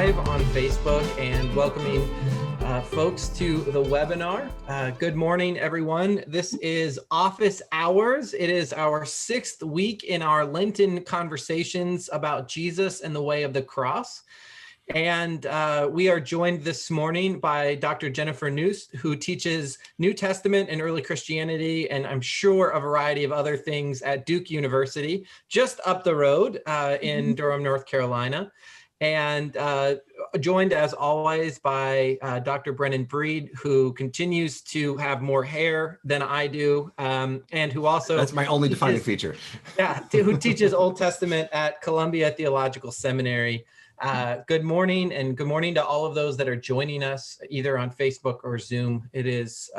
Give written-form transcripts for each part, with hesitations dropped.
live on Facebook and welcoming folks to the webinar. Good morning, everyone. This is Office Hours. It is our 6th week in our Lenten conversations about Jesus and the way of the cross. And we are joined this morning by Dr. Jennifer Knust, who teaches New Testament and early Christianity, and I'm sure a variety of other things at Duke University, just up the road in Durham, North Carolina. And joined, as always, by Dr. Brennan, who continues to have more hair than I do, and who also— That's my only defining feature. Yeah, who teaches Old Testament at Columbia Theological Seminary. Good morning, and good morning to all of those that are joining us either on Facebook or Zoom. It is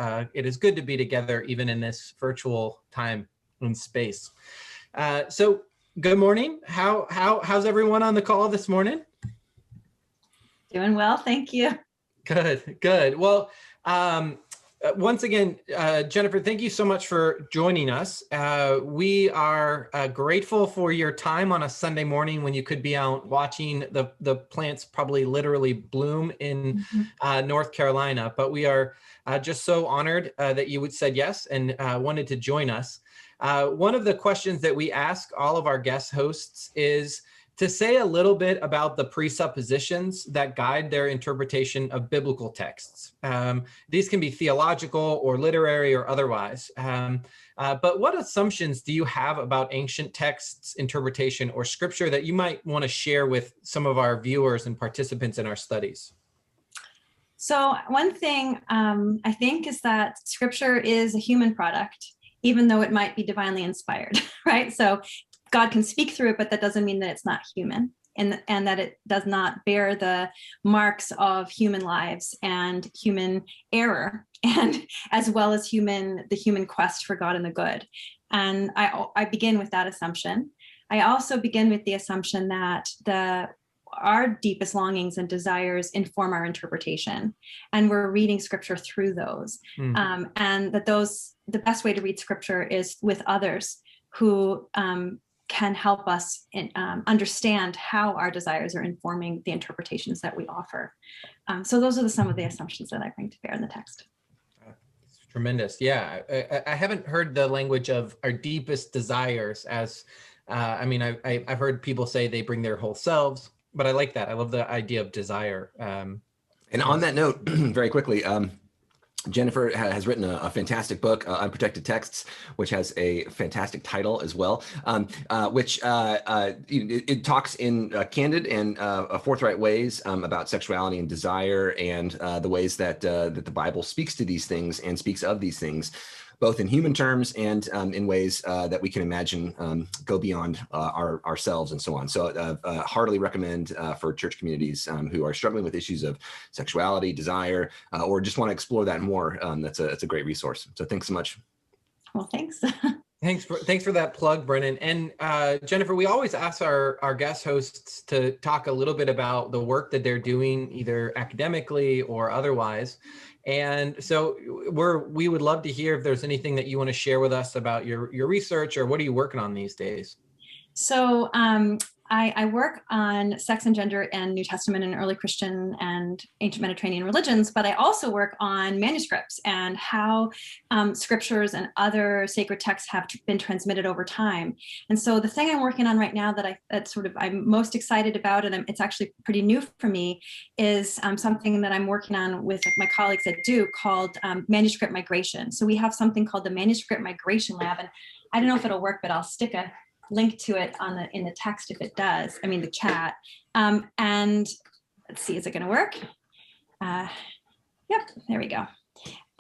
good to be together even in this virtual time and space. So good morning. How's everyone on the call this morning? Doing well, thank you. Good. Well, once again, Jennifer, thank you so much for joining us. We are grateful for your time on a Sunday morning when you could be out watching the plants probably literally bloom in North Carolina. But we are just so honored that you said yes and wanted to join us. One of the questions that we ask all of our guest hosts is to say a little bit about the presuppositions that guide their interpretation of biblical texts. These can be theological or literary or otherwise. But what assumptions do you have about ancient texts, interpretation, or scripture that you might want to share with some of our viewers and participants in our studies? So one thing I think is that scripture is a human product, even though it might be divinely inspired, right? So God can speak through it, but that doesn't mean that it's not human, and that it does not bear the marks of human lives and human error, and as well as the human quest for God and the good. And I begin with that assumption. I also begin with the assumption that our deepest longings and desires inform our interpretation, and we're reading scripture through those. And that the best way to read scripture is with others who can help us understand how our desires are informing the interpretations that we offer. So those are some of the assumptions that I bring to bear in the text. It's tremendous. Yeah, I haven't heard the language of our deepest desires as, I've heard people say they bring their whole selves, but I like that. I love the idea of desire. And on that note, very quickly, Jennifer has written a fantastic book, Unprotected Texts, which has a fantastic title as well, which it talks in candid and forthright ways about sexuality and desire and the ways that the Bible speaks to these things and speaks of these things, both in human terms and in ways that we can imagine go beyond ourselves and so on. So heartily recommend for church communities who are struggling with issues of sexuality, desire, or just want to explore that more. That's a great resource. So thanks so much. Well, thanks. Thanks for that plug, Brennan. And Jennifer, we always ask our guest hosts to talk a little bit about the work that they're doing, either academically or otherwise. And so we would love to hear if there's anything that you want to share with us about your research, or what are you working on these days? So I work on sex and gender and New Testament and early Christian and ancient Mediterranean religions, but I also work on manuscripts and how scriptures and other sacred texts have been transmitted over time. And so the thing I'm working on right now that I'm most excited about, and it's actually pretty new for me, is something that I'm working on with my colleagues at Duke called Manuscript Migration. So we have something called the Manuscript Migration Lab, and I don't know if it'll work, but I'll stick a link to it in the text if it does, the chat. And let's see, is it gonna work? Yep, there we go.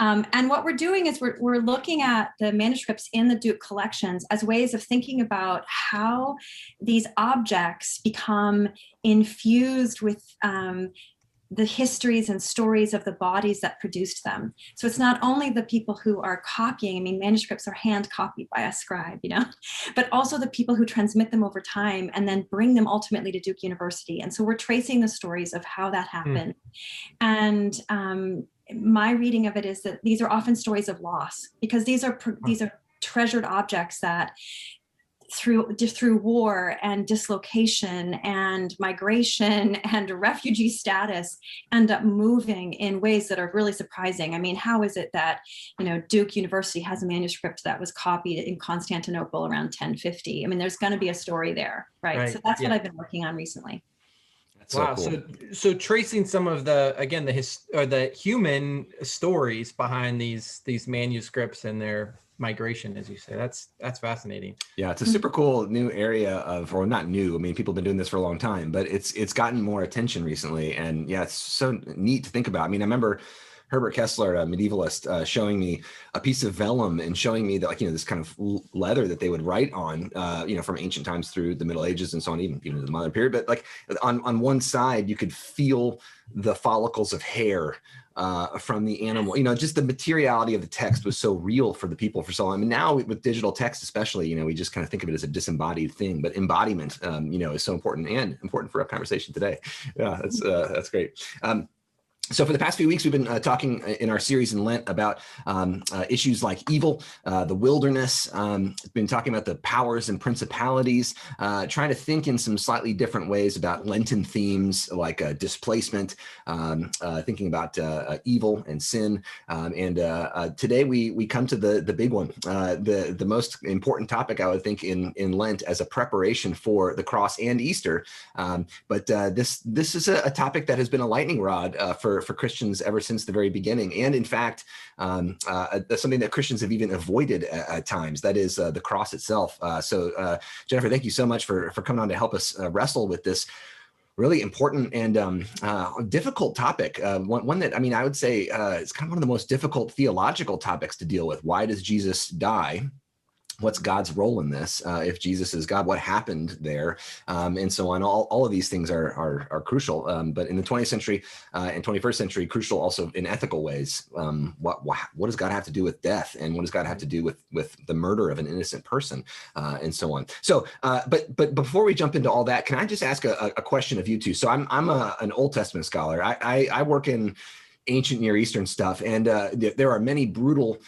And what we're doing is we're looking at the manuscripts in the Duke collections as ways of thinking about how these objects become infused with the histories and stories of the bodies that produced them. So it's not only the people who are copying, manuscripts are hand copied by a scribe, but also the people who transmit them over time and then bring them ultimately to Duke University. And so we're tracing the stories of how that happened. And my reading of it is that these are often stories of loss, because these are treasured objects that through war and dislocation and migration and refugee status end up moving in ways that are really surprising. I mean, how is it that, Duke University has a manuscript that was copied in Constantinople around 1050? I mean, there's going to be a story there, right? So that's what I've been working on recently. That's wow. So cool. So tracing some of the human stories behind these manuscripts and their migration, as you say, that's fascinating. Yeah, it's a super cool new area or not new. I mean, people have been doing this for a long time, but it's gotten more attention recently. And yeah, it's so neat to think about. I mean, I remember Herbert Kessler, a medievalist, showing me a piece of vellum and showing me that, like, this kind of leather that they would write on, from ancient times through the Middle Ages and so on, even the modern period. But like on one side, you could feel the follicles of hair from the animal. Just the materiality of the text was so real for the people for so long. I mean, now with digital text, especially, we just kind of think of it as a disembodied thing, but embodiment, is so important and important for our conversation today. Yeah, that's great. So for the past few weeks, we've been talking in our series in Lent about issues like evil, the wilderness, been talking about the powers and principalities, trying to think in some slightly different ways about Lenten themes like displacement, thinking about evil and sin. And today we come to the big one, the most important topic, I would think, in Lent as a preparation for the cross and Easter. But this is a topic that has been a lightning rod for Christians ever since the very beginning. And in fact, something that Christians have even avoided at times, that is the cross itself. So Jennifer, thank you so much for coming on to help us wrestle with this really important and difficult topic. One that, I would say it's kind of one of the most difficult theological topics to deal with. Why does Jesus die? What's God's role in this? If Jesus is God, what happened there? And so on. All of these things are crucial. But in the 20th century and 21st century, crucial also in ethical ways. What does God have to do with death? And what does God have to do with the murder of an innocent person? And so on. So, but before we jump into all that, can I just ask a question of you two? So I'm an Old Testament scholar. I work in ancient Near Eastern stuff, and there are many brutal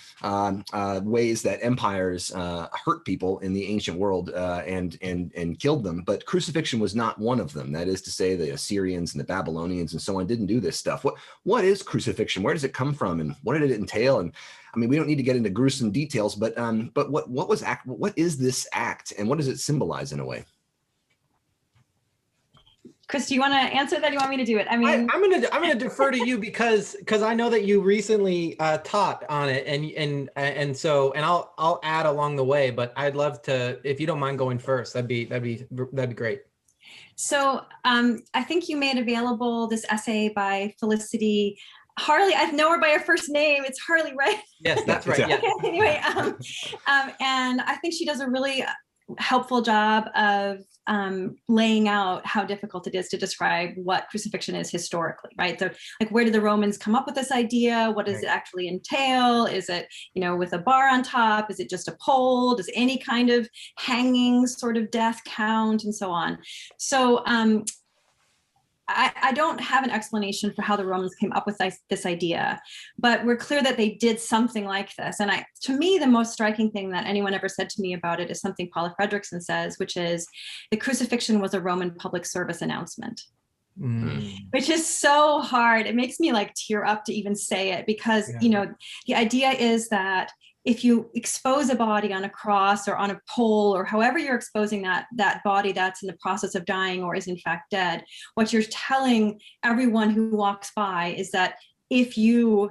ways that empires hurt people in the ancient world and killed them, but crucifixion was not one of them. That is to say, the Assyrians and the Babylonians and so on didn't do this stuff. What is crucifixion? Where does it come from, and what did it entail? And I mean, we don't need to get into gruesome details, but what is this act, and what does it symbolize in a way? Chris, do you want to answer that? Do you want me to do it? I mean, I'm gonna defer to you because I know that you recently taught on it, and so I'll add along the way. But I'd love to, if you don't mind going first, that'd be great. So I think you made available this essay by Felicity Harley. I know her by her first name. It's Harley, right? Yes, that's right. Yeah. Okay, anyway, and I think she does a really helpful job of laying out how difficult it is to describe what crucifixion is historically, right? So like, where did the Romans come up with this idea? What does it actually entail? Is it, with a bar on top? Is it just a pole? Does any kind of hanging sort of death count, and so on? So I don't have an explanation for how the Romans came up with this idea, but we're clear that they did something like this. And to me, the most striking thing that anyone ever said to me about it is something Paula Fredrickson says, which is the crucifixion was a Roman public service announcement. Which is so hard. It makes me like tear up to even say it, because, the idea is that if you expose a body on a cross or on a pole, or however you're exposing that body that's in the process of dying or is in fact dead, what you're telling everyone who walks by is that if you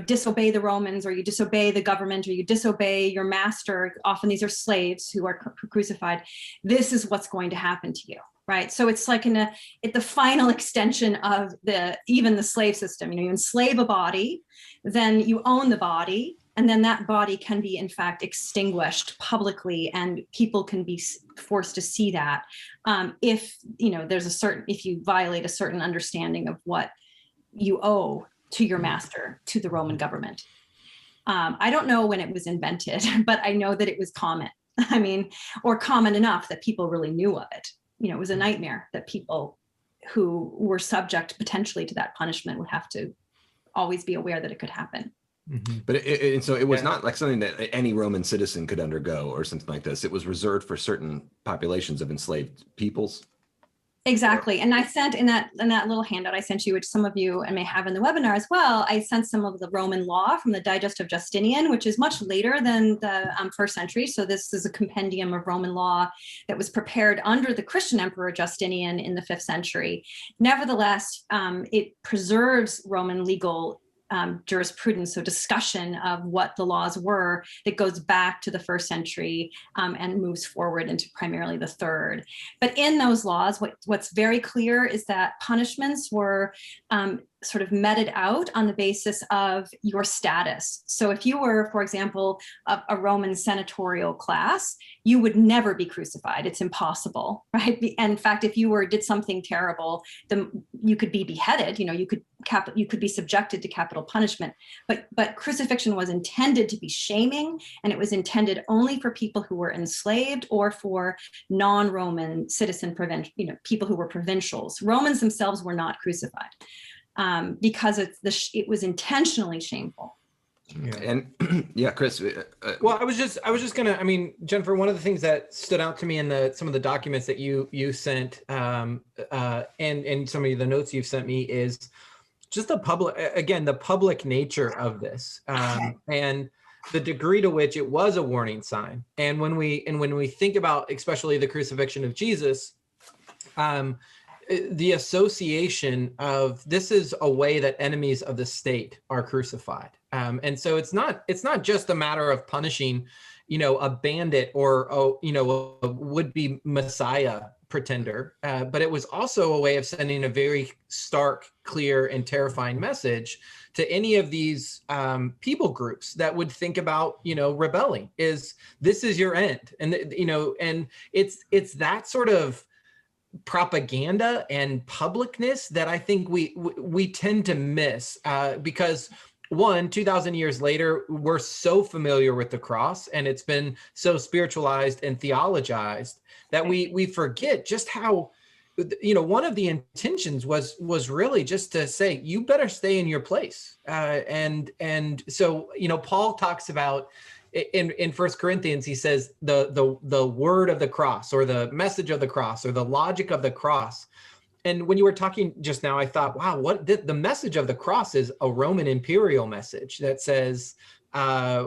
disobey the Romans, or you disobey the government, or you disobey your master, often these are slaves who are crucified, this is what's going to happen to you. Right. So it's like the final extension of even the slave system. You enslave a body, then you own the body, and then that body can be in fact extinguished publicly, and people can be forced to see that if if you violate a certain understanding of what you owe to your master, to the Roman government. I don't know when it was invented, but I know that it was common. Or common enough that people really knew of it. It was a nightmare that people who were subject potentially to that punishment would have to always be aware that it could happen. But and so it was Yeah. not like something that any Roman citizen could undergo or something like this. It was reserved for certain populations of enslaved peoples. Exactly. And I sent in that little handout I sent you, which some of you may have in the webinar as well, I sent some of the Roman law from the Digest of Justinian, which is much later than the first century. So this is a compendium of Roman law that was prepared under the Christian Emperor Justinian in the 5th century. Nevertheless, it preserves Roman legal jurisprudence, so discussion of what the laws were, that goes back to the 1st century and moves forward into primarily the 3rd. But in those laws, what's very clear is that punishments were sort of meted out on the basis of your status. So if you were, for example, a Roman senatorial class, you would never be crucified. It's impossible, right? And in fact, if you did something terrible, then you could be beheaded. You could be subjected to capital punishment. But crucifixion was intended to be shaming, and it was intended only for people who were enslaved or for non-Roman citizen people who were provincials. Romans themselves were not crucified. Because it was intentionally shameful. Yeah. And yeah, Chris. Well, I was just gonna. I mean, Jennifer, one of the things that stood out to me in some of the documents that you sent, and some of the notes you've sent me is just the public nature of this, and the degree to which it was a warning sign. And when we think about especially the crucifixion of Jesus, the association of this is a way that enemies of the state are crucified. And so it's not just a matter of punishing, a bandit or, a would-be Messiah pretender, but it was also a way of sending a very stark, clear, and terrifying message to any of these people groups that would think about, rebelling. This is your end. And, and it's that sort of propaganda and publicness that I think we tend to miss because 2,000 years later, we're so familiar with the cross and it's been so spiritualized and theologized that we forget just how, one of the intentions was really just to say, you better stay in your place. And so, Paul talks about in 1 Corinthians, he says the word of the cross or the message of the cross or the logic of the cross. And when you were talking just now, I thought, wow, the message of the cross is a Roman imperial message that says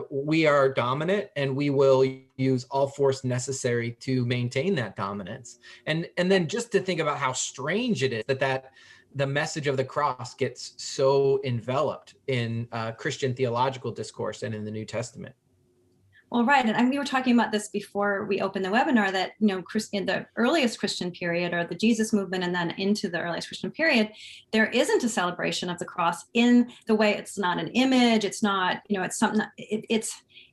we are dominant and we will use all force necessary to maintain that dominance. And then just to think about how strange it is that the message of the cross gets so enveloped in Christian theological discourse and in the New Testament. Well, right. And we were talking about this before we opened the webinar that, in the earliest Christian period or the Jesus movement and then into the earliest Christian period, there isn't a celebration of the cross in the way it's not an image. It's not, it's something,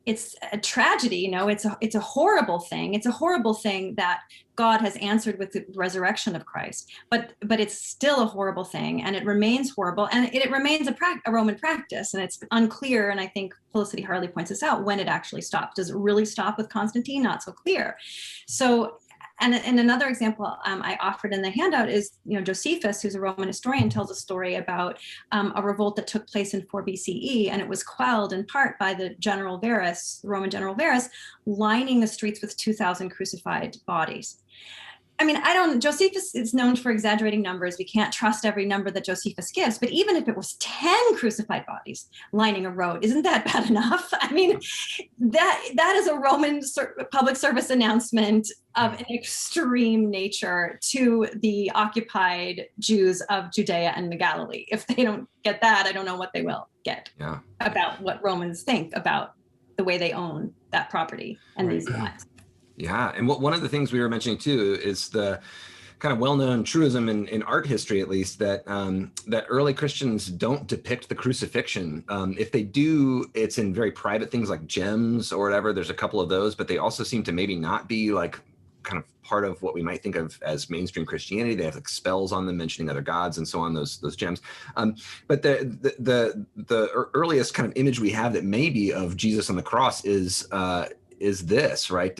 it's a tragedy, it's a horrible thing. It's a horrible thing that God has answered with the resurrection of Christ, but it's still a horrible thing and it remains horrible and it remains a Roman practice and it's unclear. And I think Felicity Harley points this out when it actually stopped. Does it really stop with Constantine? Not so clear. So, and another example I offered in the handout is, Josephus, who's a Roman historian, tells a story about a revolt that took place in 4 BCE, and it was quelled in part by the general Varus, the Roman general Varus, lining the streets with 2,000 crucified bodies. I mean, Josephus is known for exaggerating numbers. We can't trust every number that Josephus gives, but even if it was 10 crucified bodies lining a road, isn't that bad enough? I mean, that is a Roman public service announcement of an extreme nature to the occupied Jews of Judea and the Galilee. If they don't get that, I don't know what they will get about what Romans think about the way they own that property and these lives. Yeah, and one of the things we were mentioning too is the kind of well-known truism in art history, at least, that that early Christians don't depict the crucifixion. If they do, it's in very private things like gems or whatever. There's a couple of those, but they also seem to maybe not be like kind of part of what we might think of as mainstream Christianity. They have like spells on them mentioning other gods and so on, those gems. But the earliest kind of image we have that maybe of Jesus on the cross is this, right?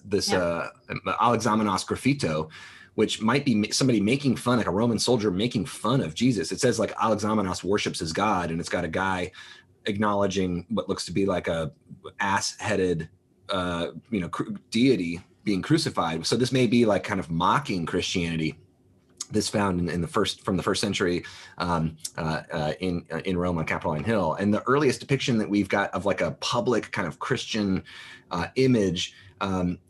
This Alexamenos graffito, which might be somebody making fun, like a Roman soldier making fun of Jesus. It says like Alexamenos worships his God, and it's got a guy acknowledging what looks to be like a ass-headed, deity being crucified. So this may be like kind of mocking Christianity. This found in the first century in Rome on Capitoline Hill, and the earliest depiction that we've got of like a public kind of Christian image,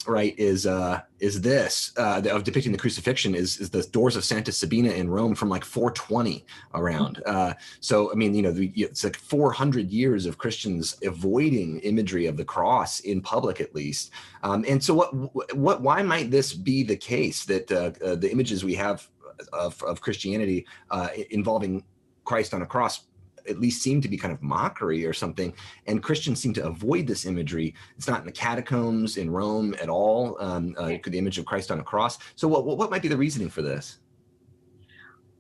right, is this of depicting the crucifixion is the doors of Santa Sabina in Rome from like 420 around. So I mean, it's like 400 years of Christians avoiding imagery of the cross in public, at least. And so why might this be the case that the images we have of Christianity involving Christ on a cross at least seem to be kind of mockery or something, and Christians seem to avoid this imagery? It's not in the catacombs in Rome at all, the image of Christ on a cross. So what might be the reasoning for this?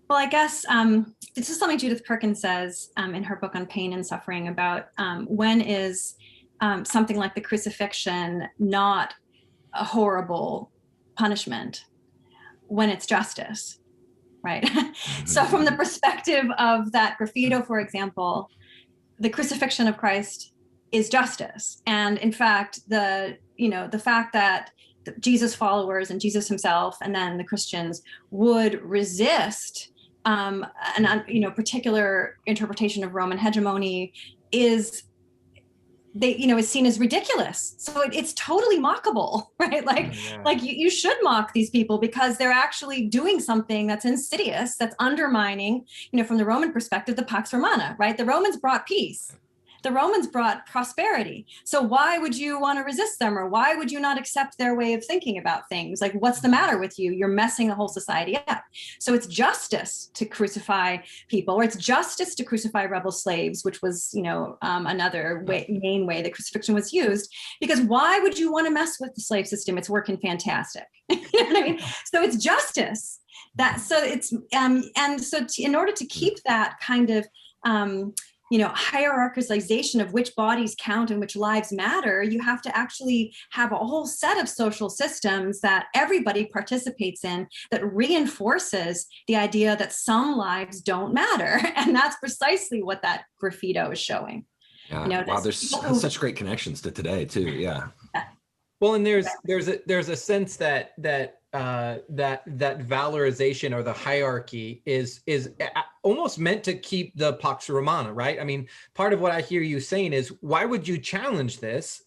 Well, I guess this is something Judith Perkins says in her book on pain and suffering about when is something like the crucifixion not a horrible punishment, when it's justice. Right. So from the perspective of that graffito, for example, the crucifixion of Christ is justice. And in fact, the fact that Jesus followers and Jesus himself and then the Christians would resist particular interpretation of Roman hegemony is seen as ridiculous. So it's totally mockable, right? Like you should mock these people because they're actually doing something that's insidious, that's undermining, from the Roman perspective, the Pax Romana, right? The Romans brought peace. The Romans brought prosperity. So why would you want to resist them, or why would you not accept their way of thinking about things? Like, what's the matter with you? You're messing the whole society up. So it's justice to crucify people, or it's justice to crucify rebel slaves, which was, another main way that crucifixion was used. Because why would you want to mess with the slave system? It's working fantastic. You know what I mean? So it's justice. In order to keep that kind of hierarchization of which bodies count and which lives matter, you have to actually have a whole set of social systems that everybody participates in that reinforces the idea that some lives don't matter. And that's precisely what that graffito is showing. Yeah. Wow, there's such great connections to today too. Yeah. Well, and there's a sense that valorization or the hierarchy is almost meant to keep the Pax Romana, right? I mean, part of what I hear you saying is, why would you challenge this?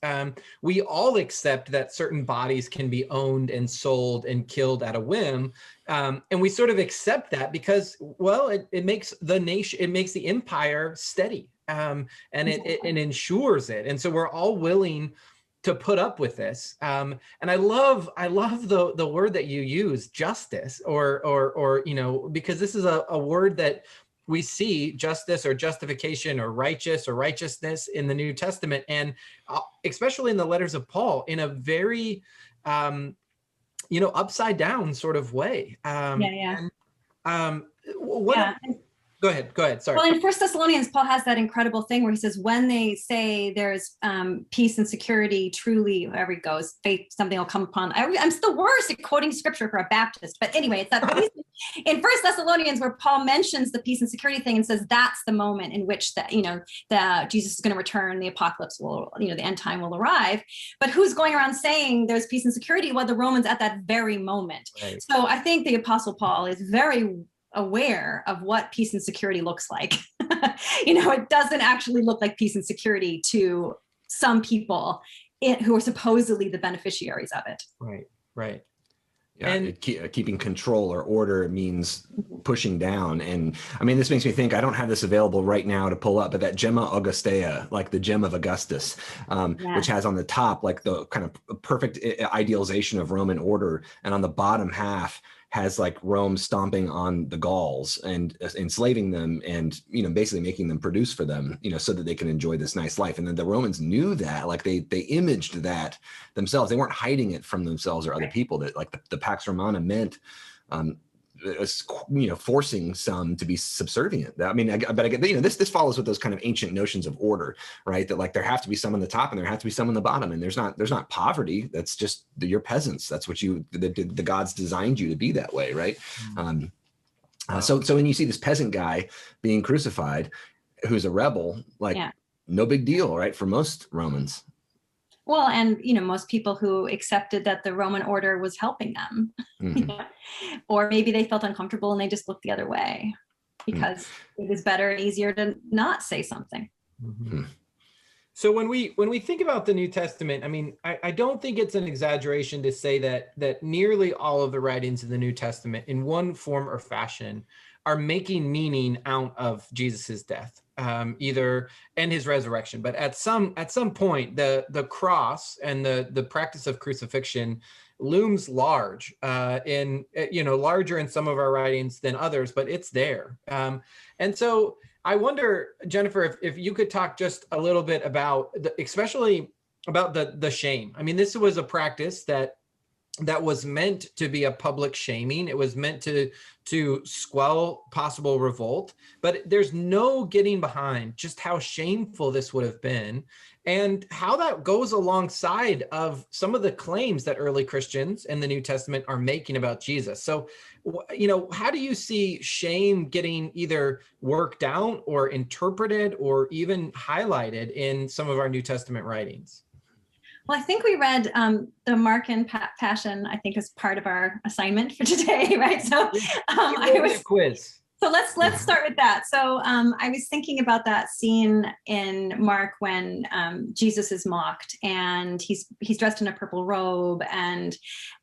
We all accept that certain bodies can be owned and sold and killed at a whim. And we sort of accept that because, well, it makes the nation, it makes the empire steady, and it ensures it. And so we're all willing to put up with this. And I love the word that you use, justice, or because this is a word that we see, justice or justification or righteousness in the New Testament, and especially in the letters of Paul, in a very upside down sort of way. Go ahead. Sorry. Well, in 1 Thessalonians, Paul has that incredible thing where he says, when they say there's peace and security, truly, wherever he goes, faith, something will come upon. I'm the worst at quoting scripture for a Baptist. But anyway, it's that peace in 1 Thessalonians where Paul mentions the peace and security thing and says that's the moment in which that Jesus is going to return, the apocalypse will, the end time will arrive. But who's going around saying there's peace and security? Well, the Romans at that very moment. Right. So I think the Apostle Paul is very aware of what peace and security looks like. It doesn't actually look like peace and security to some people who are supposedly the beneficiaries of it. Right. Yeah, and keeping control or order means pushing down. And I mean, this makes me think, I don't have this available right now to pull up, but that Gemma Augustea, like the gem of Augustus, which has on the top, like the kind of perfect idealization of Roman order. And on the bottom half has like Rome stomping on the Gauls and enslaving them and, basically making them produce for them, so that they can enjoy this nice life. And then the Romans knew that, like they imaged that themselves. They weren't hiding it from themselves or other people, that like the Pax Romana meant, forcing some to be subservient. I mean, but I get, this follows with those kind of ancient notions of order, right? That like there have to be some on the top and there have to be some on the bottom, and there's not poverty. That's just you're peasants. That's what the gods designed you to be that way, right? So when you see this peasant guy being crucified, who's a rebel, like no big deal, right? For most Romans. Well, and most people who accepted that the Roman order was helping them, or maybe they felt uncomfortable and they just looked the other way because it was better and easier to not say something. So when we think about the New Testament, I mean, I don't think it's an exaggeration to say that nearly all of the writings of the New Testament, in one form or fashion, are making meaning out of Jesus's death, either and his resurrection. But at some point, the cross and the practice of crucifixion looms large, larger in some of our writings than others, but it's there. And so I wonder, Jennifer, if you could talk just a little bit about, especially about the shame. I mean, this was a practice that was meant to be a public shaming. It was meant to squell possible revolt, but there's no getting behind just how shameful this would have been and how that goes alongside of some of the claims that early Christians in the New Testament are making about Jesus. So, how do you see shame getting either worked out or interpreted or even highlighted in some of our New Testament writings? Well, I think we read the Markan Passion, I think, as part of our assignment for today, right? So I was a quiz. So let's start with that. So I was thinking about that scene in Mark when Jesus is mocked and he's dressed in a purple robe, and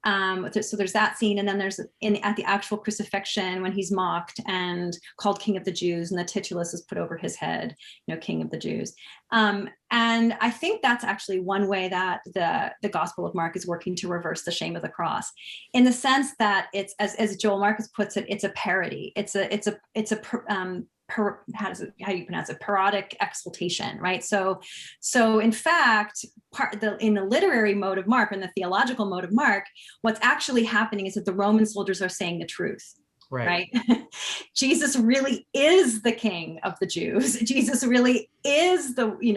so there's that scene, and then there's at the actual crucifixion when he's mocked and called King of the Jews, and the titulus is put over his head, King of the Jews. And I think that's actually one way that the Gospel of Mark is working to reverse the shame of the cross, in the sense that it's, as Joel Marcus puts it, it's a parody. It's a how do you pronounce it? Parodic exaltation, right? So in fact, in the literary mode of Mark, in the theological mode of Mark, what's actually happening is that the Roman soldiers are saying the truth. Right. Jesus really is the King of the Jews. Jesus really is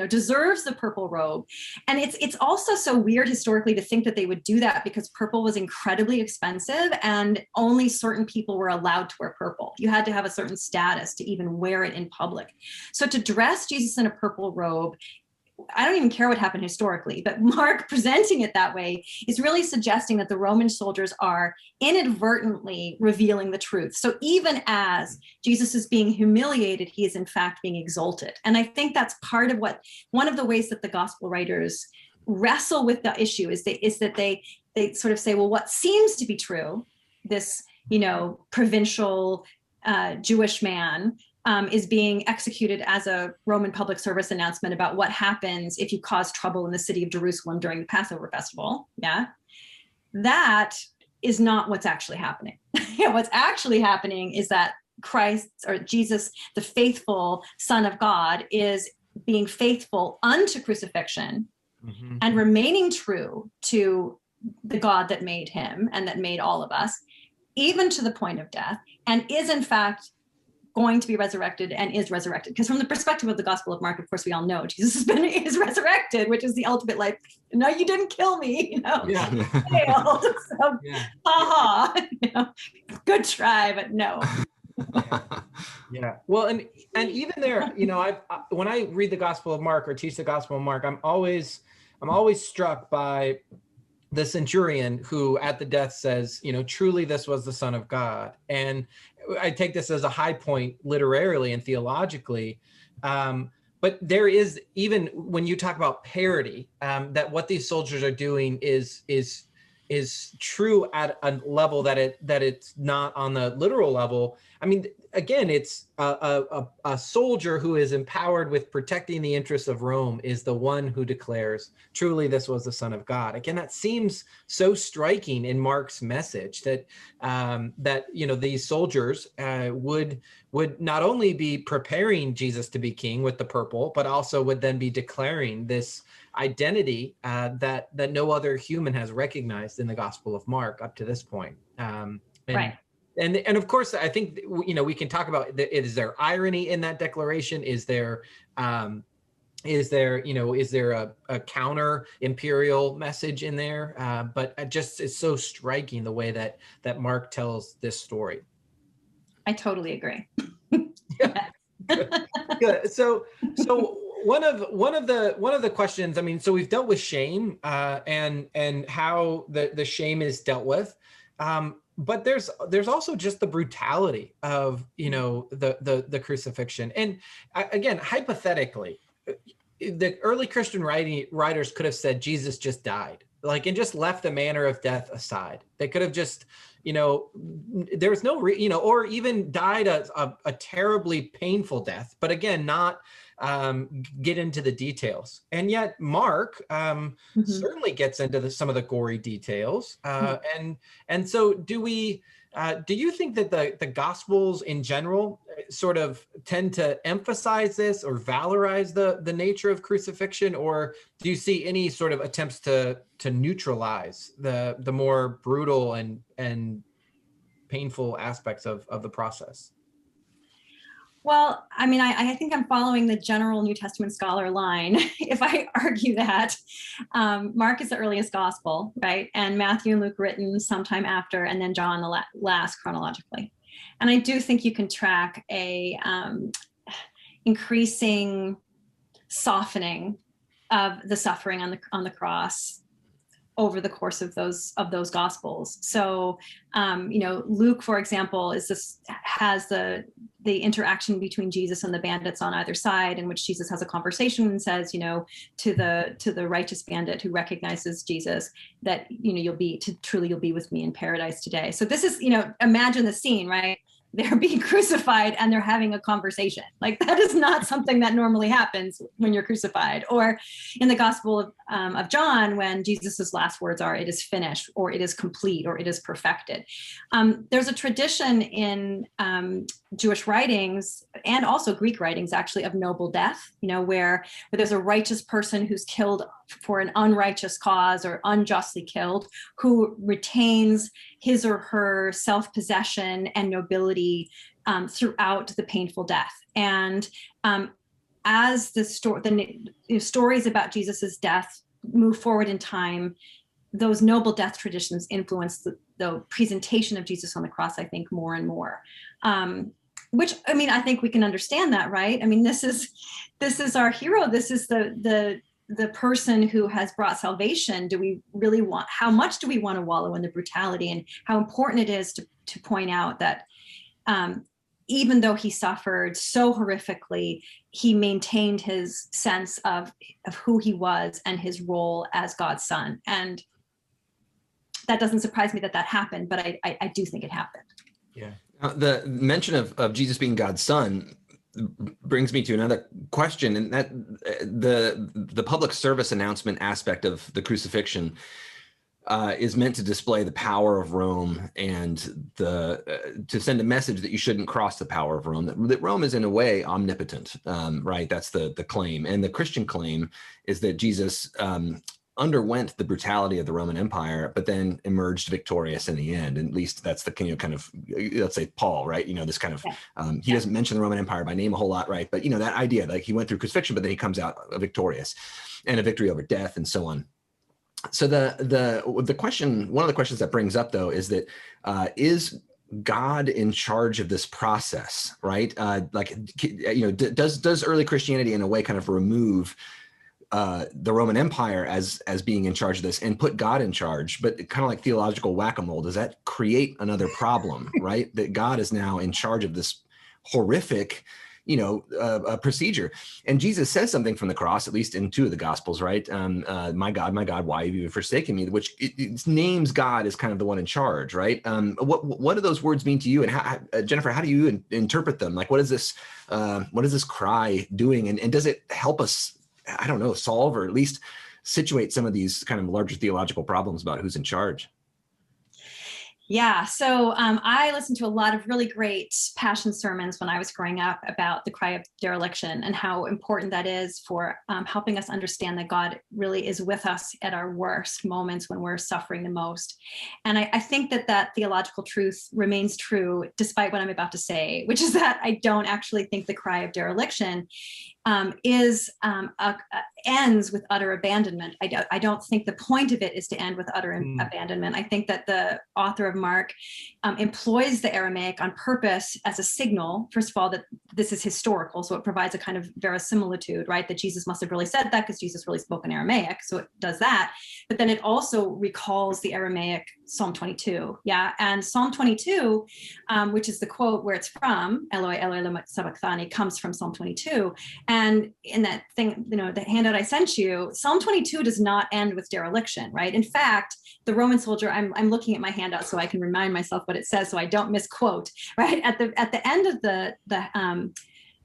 deserves the purple robe. And it's also so weird historically to think that they would do that, because purple was incredibly expensive and only certain people were allowed to wear purple. You had to have a certain status to even wear it in public. So to dress Jesus in a purple robe, I don't even care what happened historically, but Mark presenting it that way is really suggesting that the Roman soldiers are inadvertently revealing the truth. So even as Jesus is being humiliated, he is in fact being exalted. And I think that's part of one of the ways that the gospel writers wrestle with the issue is that they sort of say, well, what seems to be true, this, provincial Jewish man, is being executed as a Roman public service announcement about what happens if you cause trouble in the city of Jerusalem during the Passover festival. Yeah, that is not what's actually happening. What's actually happening is that Christ, or Jesus, the faithful Son of God, is being faithful unto crucifixion and remaining true to the God that made him and that made all of us, even to the point of death, and is in fact going to be resurrected and is resurrected. Because from the perspective of the Gospel of Mark, of course, we all know Jesus is resurrected, which is the ultimate, like, no, you didn't kill me, Yeah. Failed. So, ha, good try, but no. Yeah. Well, and even there, when I read the Gospel of Mark or teach the Gospel of Mark, I'm always struck by the centurion who at the death says, truly this was the Son of God. And I take this as a high point literarily and theologically. But there is, even when you talk about parody, that what these soldiers are doing is true at a level that it's not on the literal level. I mean, again, it's a soldier who is empowered with protecting the interests of Rome is the one who declares, truly this was the Son of God. Again, that seems so striking in Mark's message that these soldiers would not only be preparing Jesus to be king with the purple, but also would then be declaring this identity that no other human has recognized in the Gospel of Mark up to this point. Right. And of course, I think we can talk about is there irony in that declaration? Is there a counter imperial message in there? But it's so striking the way that Mark tells this story. I totally agree. Yeah. Good. So one of the questions, I mean, so we've dealt with shame and how the shame is dealt with. But there's also just the brutality of, the crucifixion. And again, hypothetically, the early Christian writers could have said Jesus just died, and just left the manner of death aside. They could have just, there's no, or even died a terribly painful death, but again, not get into the details. And yet Mark certainly gets into some of the gory details. And so do you think that the Gospels in general sort of tend to emphasize this or valorize the nature of crucifixion, or do you see any sort of attempts to neutralize the more brutal and painful aspects of the process? Well, I mean, I think I'm following the general New Testament scholar line if I argue that Mark is the earliest gospel, right? And Matthew and Luke written sometime after, and then John the last chronologically. And I do think you can track a increasing softening of the suffering on the cross over the course of those gospels. So, Luke, for example, has the interaction between Jesus and the bandits on either side, in which Jesus has a conversation and says, to the righteous bandit who recognizes Jesus, that you'll be with me in paradise today. So this is, imagine the scene, right? They're being crucified and they're having a conversation. That is not something that normally happens when you're crucified. Or in the Gospel of John, when Jesus's last words are, "It is finished," or "It is complete," or "It is perfected." There's a tradition in Jewish writings and also Greek writings, actually, of noble death, where there's a righteous person who's killed for an unrighteous cause or unjustly killed, who retains his or her self-possession and nobility throughout the painful death. And as the stories about Jesus's death move forward in time, those noble death traditions influence the presentation of Jesus on the cross, I think, more and more. Which, I mean, I think we can understand that, right? I mean, this is our hero. This is the person who has brought salvation. How much do we want to wallow in the brutality, and how important it is to point out that even though he suffered so horrifically, he maintained his sense of who he was and his role as God's son. And that doesn't surprise me that happened, but I do think it happened. Yeah. The mention of Jesus being God's son brings me to another question, and that the public service announcement aspect of the crucifixion is meant to display the power of Rome and to send a message that you shouldn't cross the power of Rome, that Rome is in a way omnipotent, right? That's the claim. And the Christian claim is that Jesus underwent the brutality of the Roman Empire, but then emerged victorious in the end. And at least that's the kind of, let's say Paul, right? This kind of, he doesn't mention the Roman Empire by name a whole lot, right? But that idea, he went through crucifixion, but then he comes out victorious, and a victory over death and so on. So the question, one of the questions that brings up though, is that is God in charge of this process, right? Does early Christianity in a way kind of remove the Roman Empire as being in charge of this and put God in charge, but kind of like theological whack-a-mole? Does that create another problem, right? That God is now in charge of this horrific, procedure. And Jesus says something from the cross, at least in two of the Gospels, right? My God, why have you forsaken me? Which it names God as kind of the one in charge, right? What do those words mean to you? And how, Jennifer, how do you interpret them? What is this cry doing? And does it help us, I don't know, solve or at least situate some of these kind of larger theological problems about who's in charge? Yeah, so I listened to a lot of really great passion sermons when I was growing up about the cry of dereliction and how important that is for helping us understand that God really is with us at our worst moments when we're suffering the most. And I think that theological truth remains true despite what I'm about to say, which is that I don't actually think the cry of dereliction ends with utter abandonment. I don't think the point of it is to end with utter abandonment. I think that the author of Mark employs the Aramaic on purpose as a signal, first of all, that this is historical, so it provides a kind of verisimilitude, right? That Jesus must have really said that because Jesus really spoke in Aramaic, so it does that. But then it also recalls the Aramaic Psalm 22, yeah? And Psalm 22, which is the quote where it's from, Eloi, Eloi, lama sabachthani, comes from Psalm 22. And in that thing, the handout I sent you, Psalm 22 does not end with dereliction, right? In fact, the Roman soldier, I'm looking at my handout so I can remind myself what it says so I don't misquote, right? At the end of the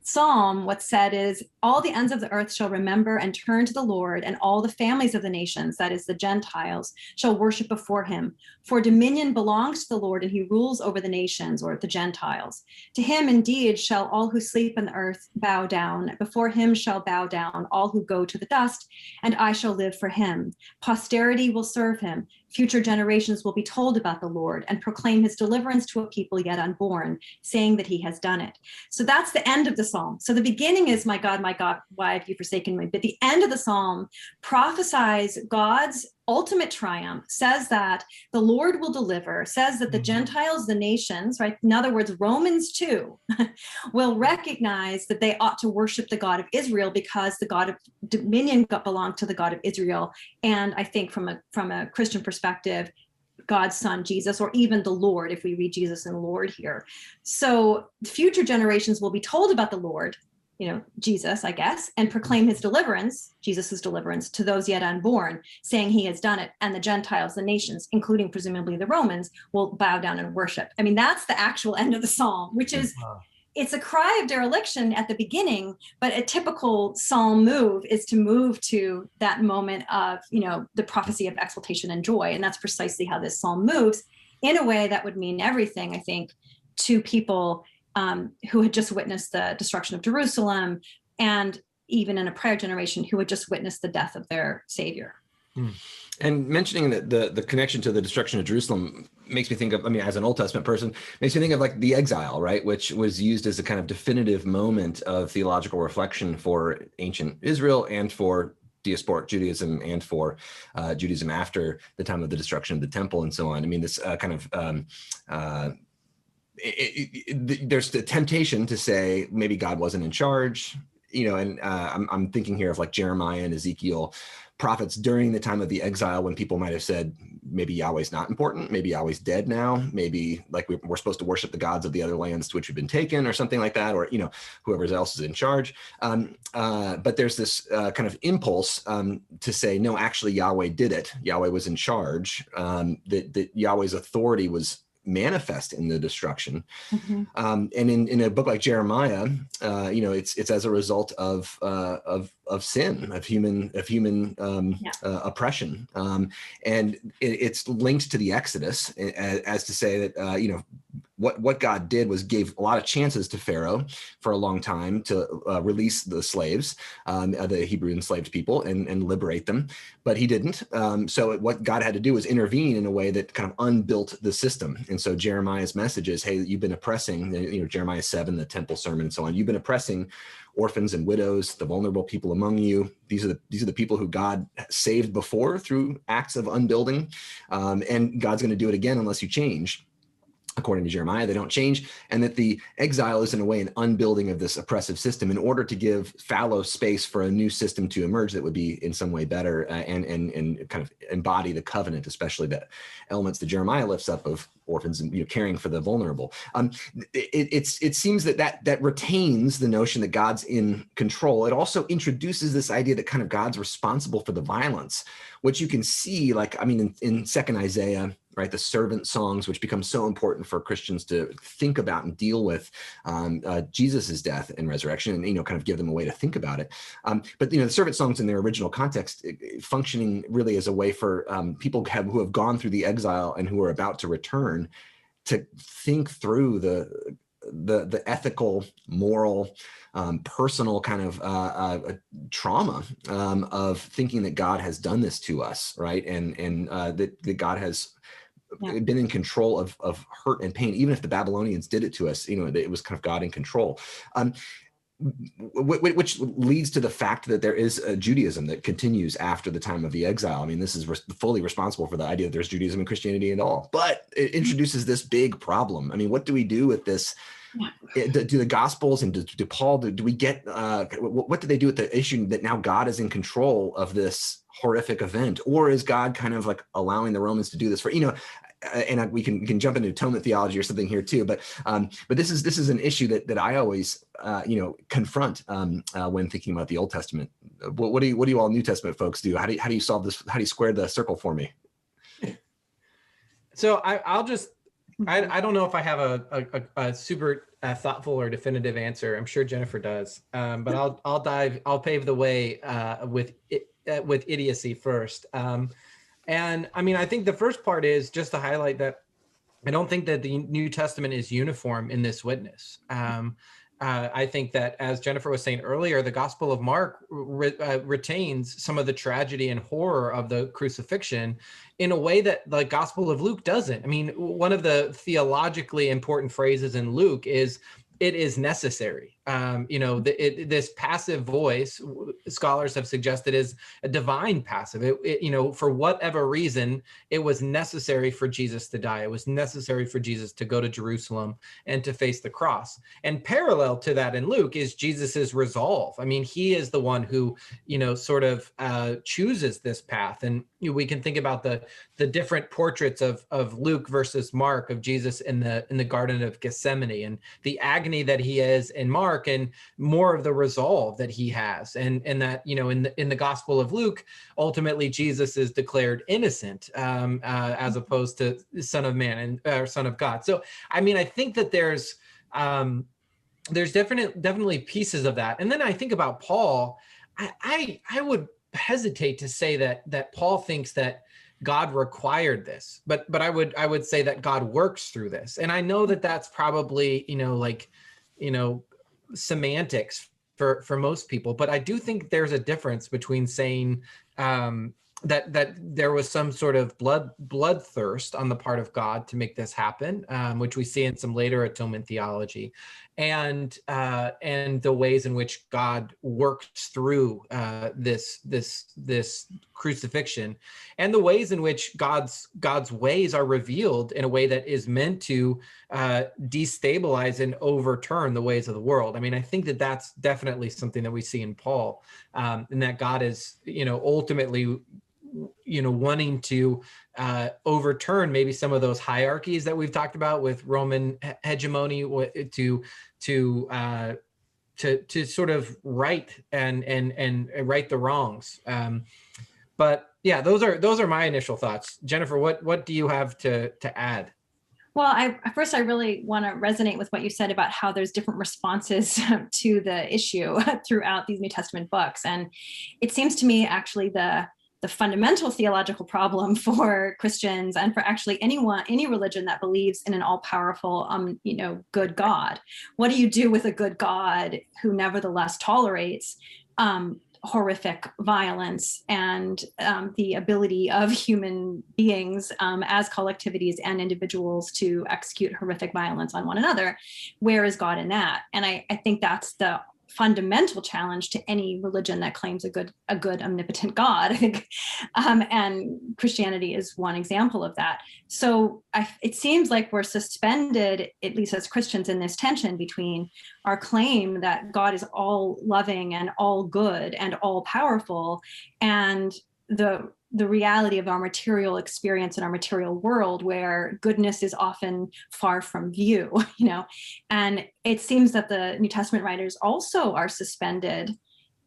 Psalm, what's said is, all the ends of the earth shall remember and turn to the Lord, and all the families of the nations, that is the Gentiles, shall worship before him. For dominion belongs to the Lord, and he rules over the nations, or the Gentiles. To him indeed shall all who sleep in the earth bow down. Before him shall bow down all who go to the dust, and I shall live for him. Posterity will serve him. Future generations will be told about the Lord and proclaim his deliverance to a people yet unborn, saying that he has done it. So that's the end of the psalm. So the beginning is, my God, why have you forsaken me? But the end of the psalm prophesies God's ultimate triumph, says that the Lord will deliver, says that the Gentiles, the nations, right? In other words, Romans too, will recognize that they ought to worship the God of Israel because the God of dominion belonged to the God of Israel. And I think from a Christian perspective, God's son, Jesus, or even the Lord, if we read Jesus and Lord here. So future generations will be told about the Lord, Jesus, I guess, and proclaim his deliverance, Jesus's deliverance, to those yet unborn, saying he has done it. And the Gentiles, the nations, including presumably the Romans, will bow down and worship. I mean, that's the actual end of the psalm, which is, it's a cry of dereliction at the beginning, but a typical psalm move is to move to that moment of, the prophecy of exaltation and joy. And that's precisely how this psalm moves, in a way that would mean everything, I think, to people who had just witnessed the destruction of Jerusalem, and even in a prior generation who had just witnessed the death of their Savior. And mentioning that the connection to the destruction of Jerusalem makes me think of, as an Old Testament person, makes me think of like the exile, right? Which was used as a kind of definitive moment of theological reflection for ancient Israel and for diasporic Judaism and for Judaism after the time of the destruction of the temple and so on. This there's the temptation to say maybe God wasn't in charge, and I'm thinking here of like Jeremiah and Ezekiel, prophets during the time of the exile, when people might have said maybe Yahweh's not important, maybe Yahweh's dead now, maybe like we're supposed to worship the gods of the other lands to which we've been taken, or something like that, or whoever else is in charge. But there's this kind of impulse to say, no, actually Yahweh did it. Yahweh was in charge. That Yahweh's authority was manifest in the destruction. And in a book like Jeremiah, it's as a result of sin, of human oppression, and it's linked to the Exodus, as to say that what God did was gave a lot of chances to Pharaoh for a long time to release the slaves, the Hebrew enslaved people, and liberate them, but he didn't. So what God had to do was intervene in a way that kind of unbuilt the system. And so Jeremiah's message is, hey, you've been oppressing, Jeremiah 7, the temple sermon and so on, you've been oppressing orphans and widows, the vulnerable people among you. These are the people who God saved before through acts of unbuilding, and God's going to do it again unless you change. According to Jeremiah, they don't change, and that the exile is in a way an unbuilding of this oppressive system in order to give fallow space for a new system to emerge that would be in some way better and kind of embody the covenant, especially the elements that Jeremiah lifts up of orphans and caring for the vulnerable. It seems that retains the notion that God's in control. It also introduces this idea that kind of God's responsible for the violence, which you can see, like in Second Isaiah, right? The servant songs, which become so important for Christians to think about and deal with Jesus's death and resurrection, and kind of give them a way to think about it. But the servant songs in their original context, functioning really as a way for people who have gone through the exile and who are about to return to think through the ethical, moral, personal kind of trauma of thinking that God has done this to us, right? And that God has been in control of hurt and pain, even if the Babylonians did it to us. It was kind of God in control. Which leads to the fact that there is a Judaism that continues after the time of the exile. This is fully responsible for the idea that there's Judaism and Christianity and all, but it introduces this big problem. What do we do with this do the Gospels and do Paul, do we get, what do they do with the issue that now God is in control of this horrific event? Or is God kind of like allowing the Romans to do this for, and we can jump into atonement theology or something here too, but this is an issue that I always confront when thinking about the Old Testament. What do you all New Testament folks do? How do you solve this? How do you square the circle for me? So I'll just, I don't know if I have a super thoughtful or definitive answer. I'm sure Jennifer does, but I'll pave the way with idiocy first. And I mean, I think the first part is just to highlight that I don't think that the New Testament is uniform in this witness. I think that, as Jennifer was saying earlier, the Gospel of Mark retains some of the tragedy and horror of the crucifixion in a way that the Gospel of Luke doesn't. I mean, one of the theologically important phrases in Luke is, "It is necessary." This passive voice, scholars have suggested, is a divine passive. For whatever reason, it was necessary for Jesus to die. It was necessary for Jesus to go to Jerusalem and to face the cross. And parallel to that in Luke is Jesus's resolve. I mean, he is the one who, sort of chooses this path. And we can think about the different portraits of Luke versus Mark, of Jesus in the Garden of Gethsemane, and the agony that he is in Mark, and more of the resolve that he has, and that in the Gospel of Luke, ultimately Jesus is declared innocent as opposed to Son of Man or Son of God. So I mean, I think that there's definitely pieces of that. And then I think about Paul. I would hesitate to say that Paul thinks that God required this, but I would say that God works through this. And I know that that's probably semantics for most people, but I do think there's a difference between saying that there was some sort of bloodthirst on the part of God to make this happen, which we see in some later atonement theology, and the ways in which God works through this crucifixion, and the ways in which God's ways are revealed in a way that is meant to destabilize and overturn the ways of the world. I mean, I think that that's definitely something that we see in Paul, and that God is, ultimately, wanting to overturn maybe some of those hierarchies that we've talked about with Roman hegemony, to sort of right and right the wrongs. But yeah, those are my initial thoughts. Jennifer, what do you have to add? Well, I really want to resonate with what you said about how there's different responses to the issue throughout these New Testament books. And it seems to me actually the fundamental theological problem for Christians, and for actually any religion that believes in an all-powerful, good God. What do you do with a good God who nevertheless tolerates horrific violence and the ability of human beings as collectivities and individuals to execute horrific violence on one another? Where is God in that? And I think that's the fundamental challenge to any religion that claims a good omnipotent God, I think, and Christianity is one example of that. So it seems like we're suspended, at least as Christians, in this tension between our claim that God is all loving and all good and all powerful, and the reality of our material experience in our material world, where goodness is often far from view, and it seems that the New Testament writers also are suspended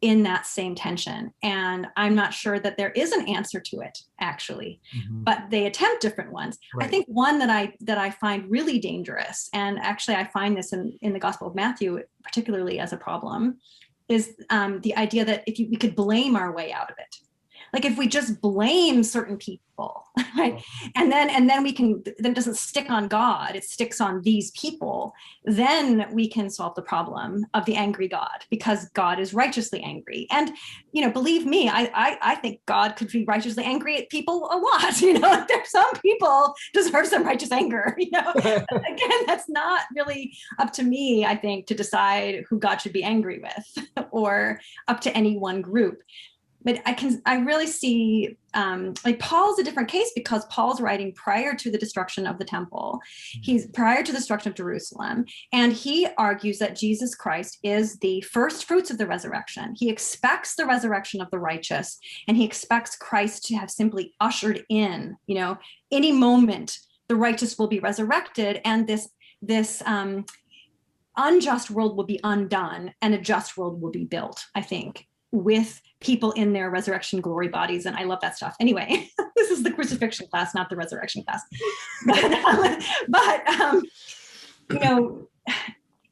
in that same tension. And I'm not sure that there is an answer to it, actually, but they attempt different ones. Right. I think one that I find really dangerous, and actually I find this in the Gospel of Matthew particularly as a problem, is the idea that we could blame our way out of it. Like if we just blame certain people, right? And then it doesn't stick on God, it sticks on these people, then we can solve the problem of the angry God, because God is righteously angry. And, believe me, I think God could be righteously angry at people a lot. There's some people deserve some righteous anger, Again, that's not really up to me, I think, to decide who God should be angry with or up to any one group. but I really see, like Paul's a different case because Paul's writing prior to the destruction of the temple. He's prior to the destruction of Jerusalem. And he argues that Jesus Christ is the first fruits of the resurrection. He expects the resurrection of the righteous, and he expects Christ to have simply ushered in, any moment the righteous will be resurrected, and this unjust world will be undone and a just world will be built, I think, with people in their resurrection glory bodies. And I love that stuff. Anyway, this is the crucifixion class, not the resurrection class. But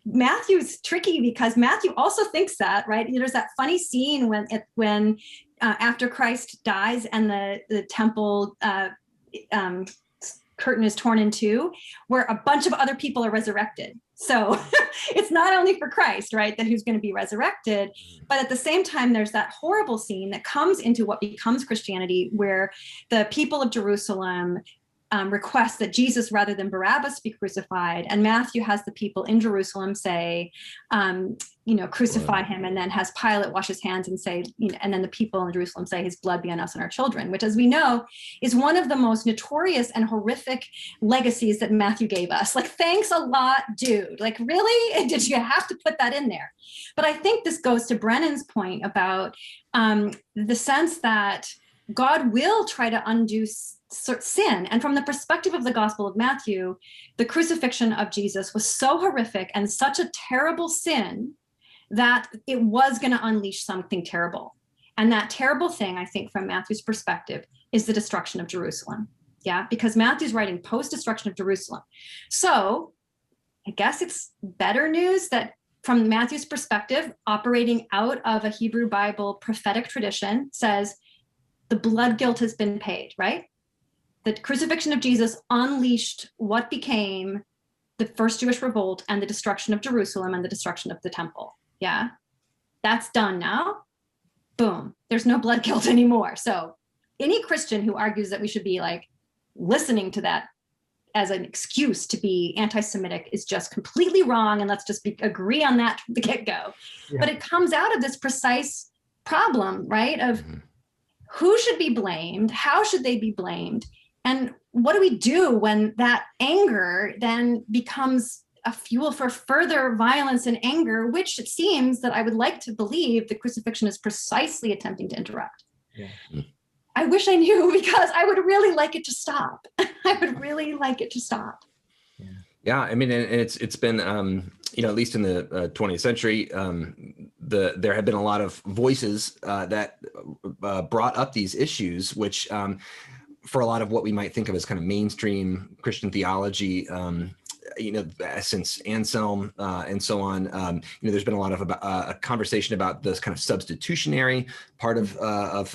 Matthew's tricky because Matthew also thinks that, right? There's that funny scene when after Christ dies and the temple curtain is torn in two, where a bunch of other people are resurrected. So it's not only for Christ, right, that who's going to be resurrected, but at the same time, there's that horrible scene that comes into what becomes Christianity, where the people of Jerusalem request that Jesus rather than Barabbas be crucified. And Matthew has the people in Jerusalem say, crucify him, and then has Pilate wash his hands and say, and then the people in Jerusalem say, his blood be on us and our children, which, as we know, is one of the most notorious and horrific legacies that Matthew gave us. Like, thanks a lot, dude. Like, really? Did you have to put that in there? But I think this goes to Brennan's point about the sense that God will try to undo sin. And from the perspective of the Gospel of Matthew, the crucifixion of Jesus was so horrific and such a terrible sin that it was going to unleash something terrible. And that terrible thing, I think, from Matthew's perspective, is the destruction of Jerusalem. Yeah, because Matthew's writing post-destruction of Jerusalem. So I guess it's better news that from Matthew's perspective, operating out of a Hebrew Bible prophetic tradition, says the blood guilt has been paid, right? The crucifixion of Jesus unleashed what became the first Jewish revolt and the destruction of Jerusalem and the destruction of the temple. Yeah, that's done now. Boom, there's no blood guilt anymore. So any Christian who argues that we should be like listening to that as an excuse to be anti-Semitic is just completely wrong. And let's just agree on that from the get-go. Yeah. But it comes out of this precise problem, right? Of who should be blamed? How should they be blamed? And what do we do when that anger then becomes a fuel for further violence and anger, which it seems that I would like to believe the crucifixion is precisely attempting to interrupt. Yeah. I wish I knew, because I would really like it to stop. I would really like it to stop. Yeah, I mean, and it's been, at least in the 20th century, there have been a lot of voices that brought up these issues, which for a lot of what we might think of as kind of mainstream Christian theology, since Anselm and so on, there's been a lot of a conversation about this kind of substitutionary part of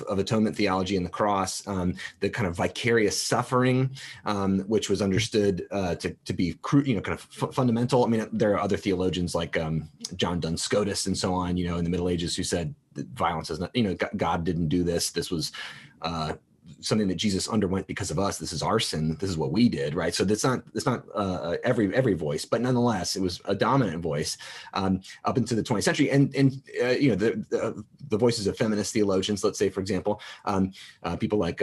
atonement theology and the cross, the kind of vicarious suffering, which was understood to be kind of fundamental. I mean, there are other theologians like John Duns Scotus and so on, in the Middle Ages, who said that violence is not, God didn't do this. This was something that Jesus underwent because of us. This is our sin. This is what we did, right? So it's not every voice, but nonetheless, it was a dominant voice up into the 20th century. And the voices of feminist theologians, let's say, for example, people like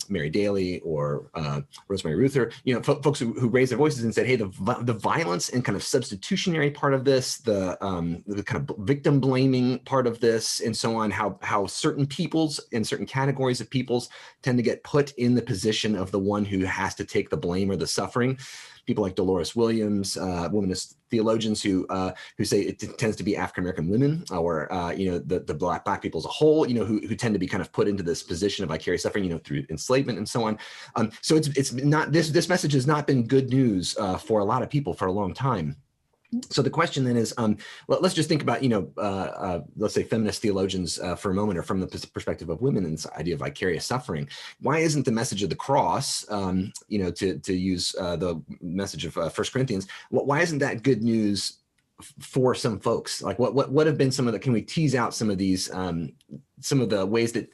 Mary Daly or Rosemary Ruther, folks who raised their voices and said, hey, the violence and kind of substitutionary part of this, the kind of victim blaming part of this, and so on, how certain peoples and certain categories of peoples tend to get put in the position of the one who has to take the blame or the suffering. People like Dolores Williams, womanist theologians who say it tends to be African-American women, or the black people as a whole, who tend to be kind of put into this position of vicarious suffering, through enslavement and so on. So it's not, this message has not been good news for a lot of people for a long time. So the question then is, let's just think about, let's say feminist theologians for a moment, or from the perspective of women, and this idea of vicarious suffering. Why isn't the message of the cross, to use the message of 1 Corinthians, why isn't that good news for some folks? Like what have been some of the, can we tease out some of these, some of the ways that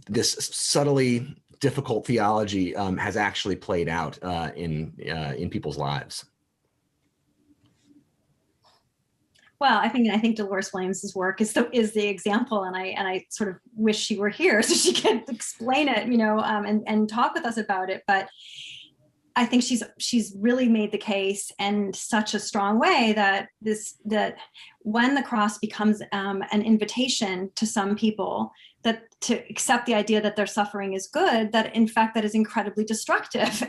this subtly difficult theology has actually played out in people's lives? Well, I think Dolores Williams's work is the example, and I sort of wish she were here so she could explain it, and talk with us about it. But I think she's really made the case in such a strong way that when the cross becomes an invitation to some people that to accept the idea that their suffering is good, that in fact that is incredibly destructive,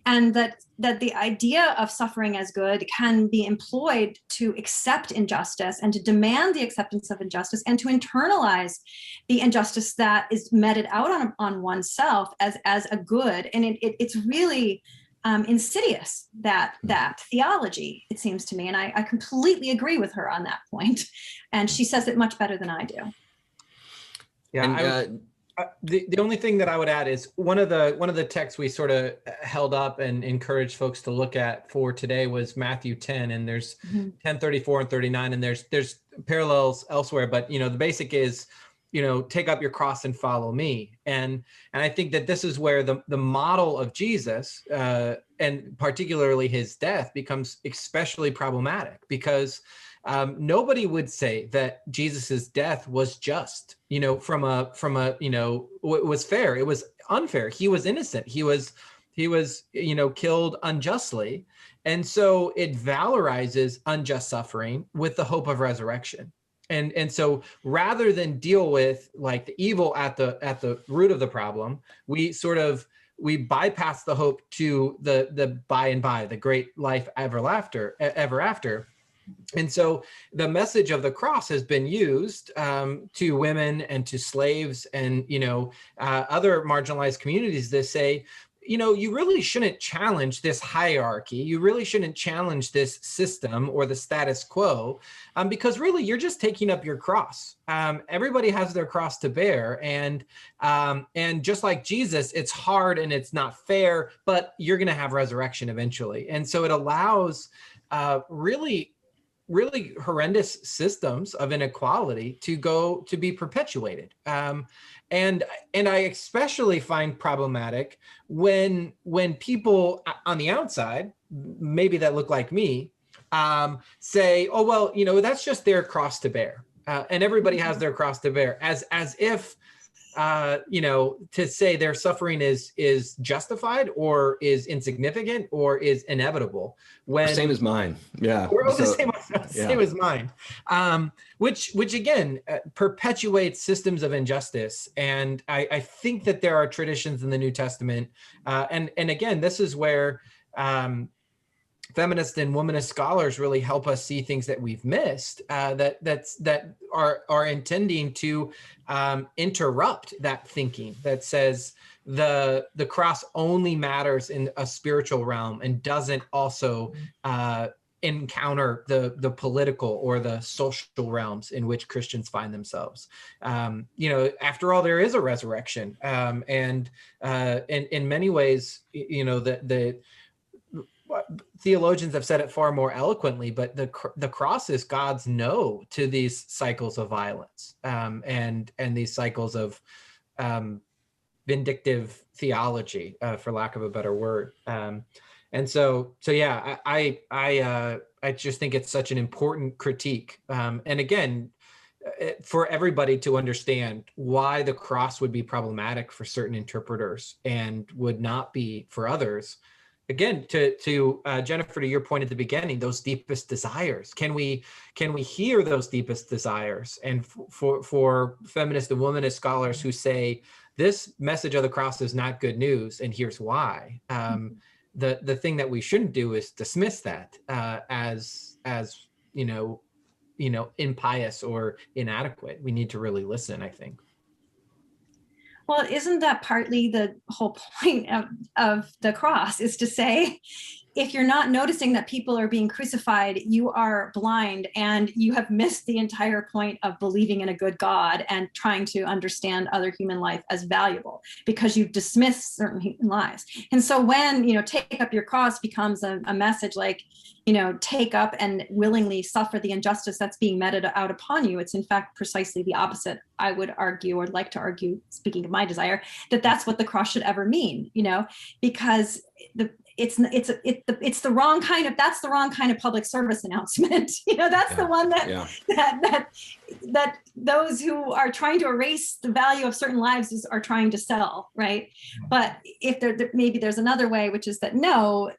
and that the idea of suffering as good can be employed to accept injustice and to demand the acceptance of injustice and to internalize the injustice that is meted out on oneself as a good. And it's really insidious, that theology, it seems to me. And I completely agree with her on that point. And she says it much better than I do. Yeah, the only thing that I would add is one of the texts we sort of held up and encouraged folks to look at for today was Matthew 10, and there's 10:34 and 39, and there's parallels elsewhere, but the basic is, take up your cross and follow me. And I think that this is where the model of Jesus, and particularly his death, becomes especially problematic, because nobody would say that Jesus's death was just, from a it was fair. It was unfair. He was innocent. He was killed unjustly. And so it valorizes unjust suffering with the hope of resurrection. And so rather than deal with like the evil at the root of the problem, we bypass the hope to the by and by, the great life ever after. And so the message of the cross has been used to women and to slaves and other marginalized communities that say, you really shouldn't challenge this hierarchy. You really shouldn't challenge this system or the status quo, because really you're just taking up your cross. Everybody has their cross to bear, and just like Jesus, it's hard and it's not fair, but you're going to have resurrection eventually. And so it allows really horrendous systems of inequality to be perpetuated. And I especially find problematic when people on the outside, maybe that look like me, say, oh, well, that's just their cross to bear. And everybody has their cross to bear, as if, to say their suffering is justified or is insignificant or is inevitable. Same as mine. Yeah. Same as mine. Which again, perpetuates systems of injustice. And I think that there are traditions in the New Testament. And again, this is where feminist and womanist scholars really help us see things that we've missed, that are intending to interrupt that thinking that says the cross only matters in a spiritual realm and doesn't also encounter the political or the social realms in which Christians find themselves. After all, there is a resurrection, and in many ways, the theologians have said it far more eloquently, but the cross is God's no to these cycles of violence, and these cycles of vindictive theology, for lack of a better word. And so yeah, I just think it's such an important critique. And again, for everybody to understand why the cross would be problematic for certain interpreters and would not be for others. Again, to Jennifer, to your point at the beginning, those deepest desires. Can we hear those deepest desires? And for feminist and womanist scholars who say this message of the cross is not good news, and here's why. The thing that we shouldn't do is dismiss that as impious or inadequate. We need to really listen, I think. Well, isn't that partly the whole point of the cross, is to say, if you're not noticing that people are being crucified, you are blind and you have missed the entire point of believing in a good God and trying to understand other human life as valuable, because you've dismissed certain human lives. And so when, take up your cross becomes a message like, take up and willingly suffer the injustice that's being meted out upon you, it's in fact precisely the opposite. I would argue, or like to argue, speaking of my desire, that that's what the cross should ever mean, because it's the wrong kind of, that's the wrong kind of public service announcement. That's the one that those who are trying to erase the value of certain lives are trying to sell, right? But if maybe there's another way, which is that no,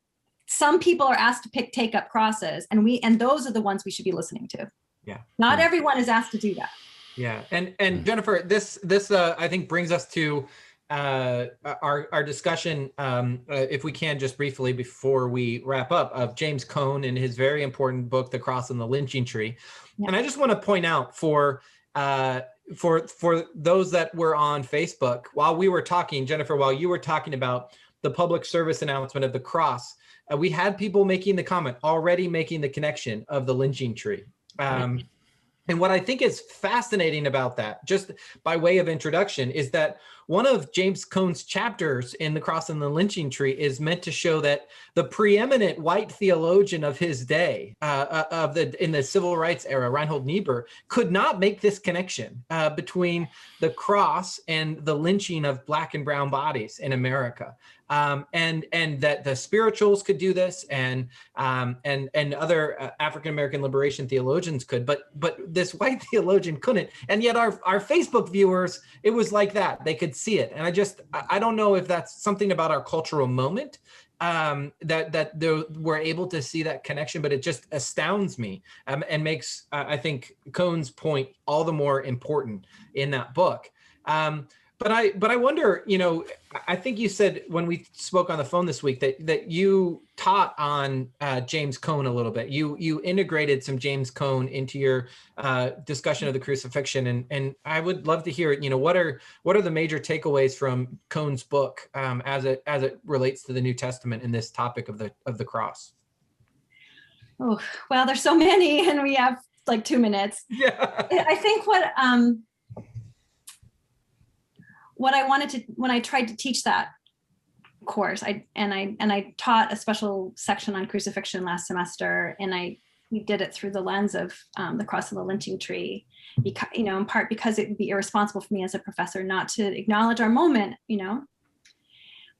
some people are asked to take up crosses, and those are the ones we should be listening to. Yeah. Not everyone is asked to do that. Yeah. And Jennifer, this I think brings us to our discussion, if we can just briefly before we wrap up, of James Cone and his very important book, The Cross and the Lynching Tree. Yeah. And I just want to point out for those that were on Facebook, while we were talking, Jennifer, while you were talking about the public service announcement of the cross, we had people making the comment, already making the connection of the lynching tree. And what I think is fascinating about that, just by way of introduction, is that one of James Cone's chapters in The Cross and the Lynching Tree is meant to show that the preeminent white theologian of his day, in the civil rights era, Reinhold Niebuhr, could not make this connection between the cross and the lynching of Black and brown bodies in America. And that the spirituals could do this, and other African American liberation theologians could, but this white theologian couldn't. And yet our Facebook viewers, it was like that. They could see it. And I don't know if that's something about our cultural moment, that we're able to see that connection, but it just astounds me, and makes I think Cone's point all the more important in that book. But I wonder, I think you said when we spoke on the phone this week that you taught on James Cone a little bit. You integrated some James Cone into your discussion of the crucifixion, and I would love to hear it. What are the major takeaways from Cone's book as it relates to the New Testament in this topic of the cross? Oh, well, there's so many, and we have like 2 minutes. Yeah. I think what I wanted to, when I tried to teach that course, I taught a special section on crucifixion last semester, and we did it through the lens of the cross and the lynching tree, because, in part because it would be irresponsible for me as a professor not to acknowledge our moment,